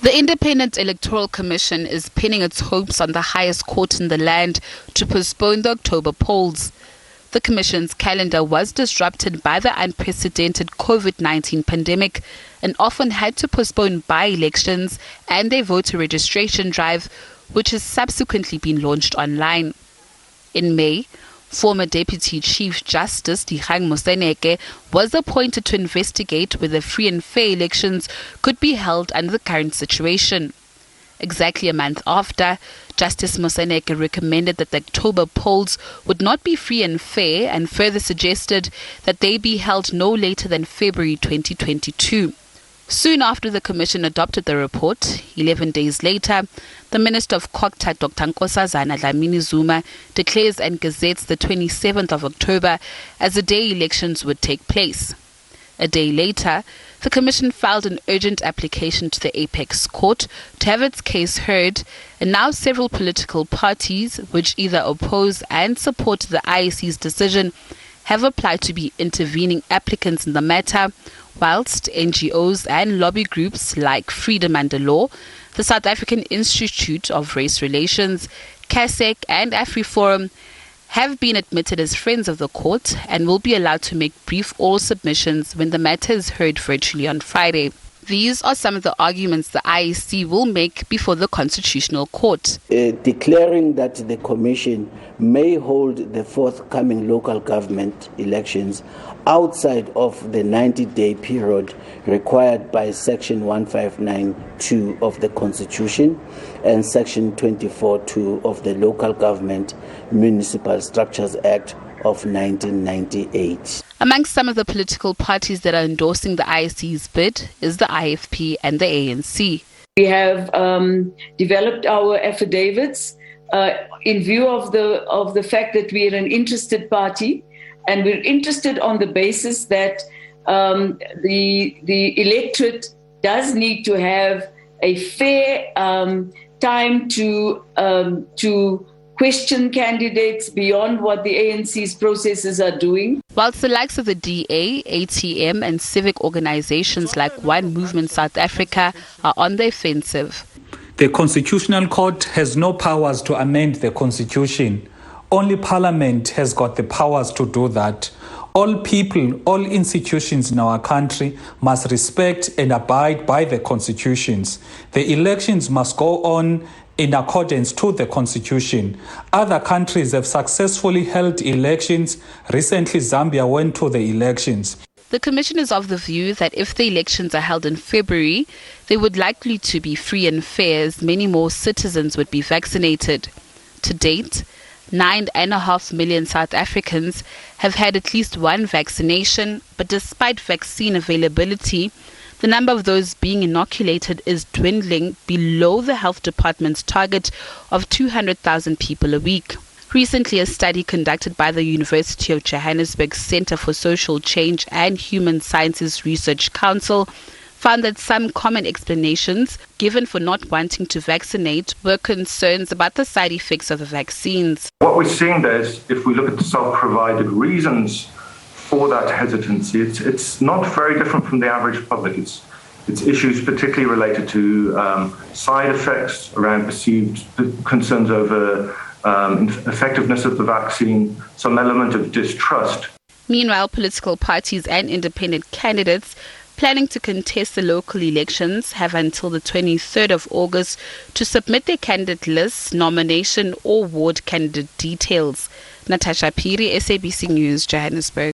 The Independent Electoral Commission is pinning its hopes on the highest court in the land to postpone the October polls. The Commission's calendar was disrupted by the unprecedented COVID-19 pandemic and often had to postpone by-elections and their voter registration drive, which has subsequently been launched online. In May, former Deputy Chief Justice Dikgang Moseneke was appointed to investigate whether free and fair elections could be held under the current situation. Exactly a month after, Justice Moseneke recommended that the October polls would not be free and fair and further suggested that they be held no later than February 2022. Soon after the Commission adopted the report, 11 days later, the Minister of COGTA, Dr. Nkosazana Dlamini-Zuma, declares and gazettes the 27th of October as the day elections would take place. A day later, the Commission filed an urgent application to the Apex Court to have its case heard, and now several political parties, which either oppose and support the IEC's decision, have applied to be intervening applicants in the matter, whilst NGOs and lobby groups like Freedom Under Law, the South African Institute of Race Relations, CASEC and AfriForum have been admitted as friends of the court and will be allowed to make brief oral submissions when the matter is heard virtually on Friday. These are some of the arguments the IEC will make before the Constitutional Court. Declaring that the Commission may hold the forthcoming local government elections outside of the 90-day period required by Section 1592 of the Constitution and Section 24(2) of the Local Government Municipal Structures Act of 1998. Amongst some of the political parties that are endorsing the IEC's bid is the IFP and the ANC. We have developed our affidavits in view of the fact that we are an interested party, and we're interested on the basis that the electorate does need to have a fair time to question candidates beyond what the ANC's processes are doing. Whilst the likes of the DA, ATM and civic organizations like One Movement South Africa are on the offensive. The Constitutional Court has no powers to amend the Constitution. Only Parliament has got the powers to do that. All people, all institutions in our country must respect and abide by the constitutions. The elections must go on in accordance to the Constitution. Other countries have successfully held elections. Recently, Zambia went to the elections. The Commission is of the view that if the elections are held in February, they would likely to be free and fair, as many more citizens would be vaccinated. To date, 9.5 million South Africans have had at least one vaccination, but despite vaccine availability, the number of those being inoculated is dwindling below the Health Department's target of 200,000 people a week. Recently, a study conducted by the University of Johannesburg Centre for Social Change and Human Sciences Research Council found that some common explanations given for not wanting to vaccinate were concerns about the side effects of the vaccines. What we're seeing there is, if we look at the self-provided reasons for that hesitancy, it's not very different from the average public. It's issues particularly related to side effects around perceived concerns over effectiveness of the vaccine, some element of distrust. Meanwhile, political parties and independent candidates planning to contest the local elections have until the 23rd of August to submit their candidate lists, nomination or ward candidate details. Natasha Phiri, SABC News, Johannesburg.